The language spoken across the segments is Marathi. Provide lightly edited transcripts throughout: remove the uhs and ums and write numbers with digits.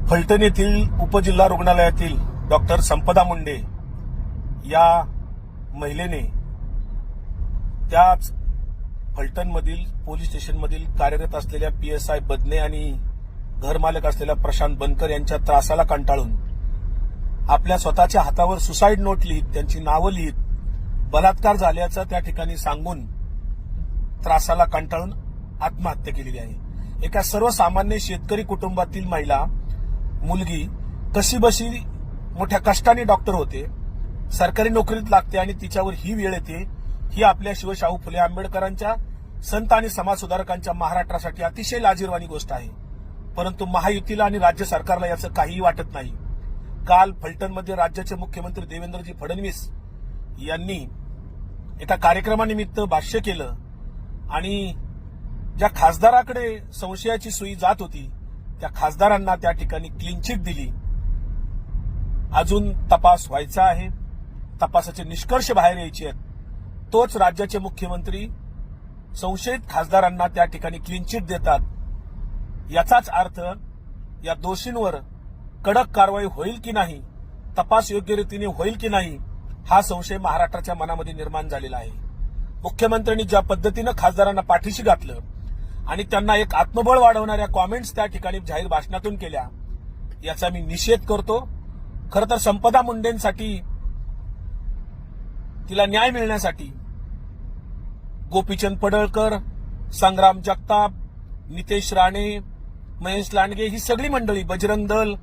फलटण येथील उपजिल्हा रुग्णालयातील डॉक्टर संपदा मुंडे या महिलेने त्याच फलटणमधील पोलीस स्टेशनमधील कार्यरत असलेल्या PSI बदने आणि घरमालक असलेल्या प्रशांत बनकर यांच्या त्रासाला कंटाळून आपल्या स्वतःच्या हातावर सुसाईड नोट लिहित त्यांची नावं लिहित बलात्कार झाल्याचं त्या ठिकाणी सांगून त्रासाला कंटाळून आत्महत्या केलेली आहे। एका सर्वसामान्य शेतकरी कुटुंबातील महिला मुलगी कशीबशी मोठ्या कष्टाने डॉक्टर होते, सरकारी नोकरीत लागते आणि तिच्यावर ही वेळ येते। ही आपल्या शिवशाहू फुले आंबेडकरांच्या संत आणि समाजसुधारकांच्या महाराष्ट्रासाठी अतिशय लाजिरवाणी गोष्ट आहे। परंतु महायुतीला आणि राज्य सरकारला याचं काहीही वाटत नाही। काल फलटणमध्ये राज्याचे मुख्यमंत्री देवेंद्रजी फडणवीस यांनी एका कार्यक्रमानिमित्त भाष्य केलं आणि ज्या खासदाराकडे संशयाची सुई जात होती त्या खासदारांना त्या ठिकाणी क्लीन चिट दिली। अजून तपास व्हायचा आहे, तपासाचे निष्कर्ष बाहेर यायचे आहेत। तोच राज्याचे मुख्यमंत्री संशयित खासदारांना त्या ठिकाणी क्लीन चिट देतात। याचाच अर्थ या दोषींवर कडक कारवाई होईल की नाही, तपास योग्य रीतीने होईल की नाही, हा संशय महाराष्ट्राच्या मनामध्ये निर्माण झालेला आहे। मुख्यमंत्र्यांनी ज्या पद्धतीनं खासदारांना पाठीशी घातलं आणि त्यांना एक आत्मबळ वाढवणाऱ्या कॉमेंट्स त्या ठिकाणी जाहीर भाषणातून केल्या, याचा मी निषेध करतो। खरं तर संपदा मुंडेंसाठी, तिला न्याय मिळण्यासाठी गोपीचंद पडळकर, संग्राम जगताप, नितेश राणे, महेश लांडगे ही सगळी मंडळी, बजरंग दल,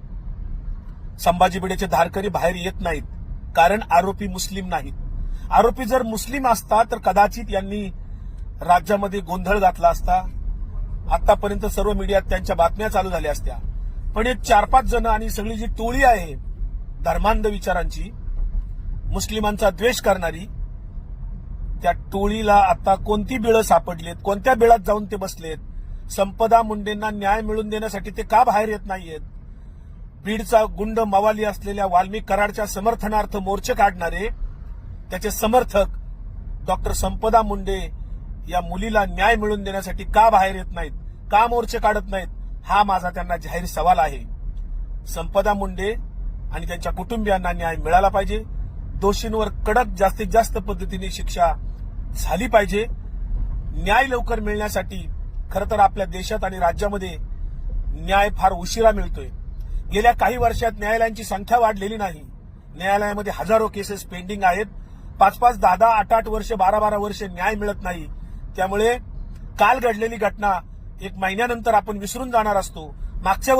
संभाजी भिडेचे धारकरी बाहेर येत नाहीत, कारण आरोपी मुस्लिम नाहीत। आरोपी जर मुस्लिम असता तर कदाचित यांनी राज्यामध्ये गोंधळ घातला असता, आतापर्यंत सर्व मीडियात त्यांच्या बातम्या चालू झाल्या असत्या। पण हे 4-5 जण आणि सगळी जी टोळी आहे धर्मांध विचारांची, मुस्लिमांचा द्वेष करणारी, त्या टोळीला आता कोणती बिळं सापडलीत, कोणत्या बिळात जाऊन ते बसलेत? संपदा मुंडेंना न्याय मिळवून देण्यासाठी ते का बाहेर येत नाहीयेत? बीडचा गुंड मवाली असलेल्या वाल्मिक कराडच्या समर्थनार्थ मोर्चे काढणारे त्याचे समर्थक डॉक्टर संपदा मुंडे या मुलीला न्याय मिळवून देण्यासाठी का बाहेर येत नाहीत, का मोर्चे काढत नाहीत, हा माझा त्यांना जाहीर सवाल आहे। संपदा मुंडे आणि त्यांच्या कुटुंबियांना न्याय मिळाला पाहिजे। दोषींवर कडक जास्तीत जास्त पद्धतीने शिक्षा झाली पाहिजे। न्याय लवकर मिळण्यासाठी खरं तर आपल्या देशात आणि राज्यामध्ये न्याय फार उशिरा मिळतोय। गेल्या काही वर्षात न्यायालयांची संख्या वाढलेली नाही। न्यायालयामध्ये हजारो केसेस पेंडिंग आहेत। 5-5, 10-10, 8-8 वर्ष, 12-12 वर्ष न्याय मिळत नाही। त्यामुळे काल घडलेली घटना 1 महिन्यानंतर आपण विसरून जाणार असतो। मागच्या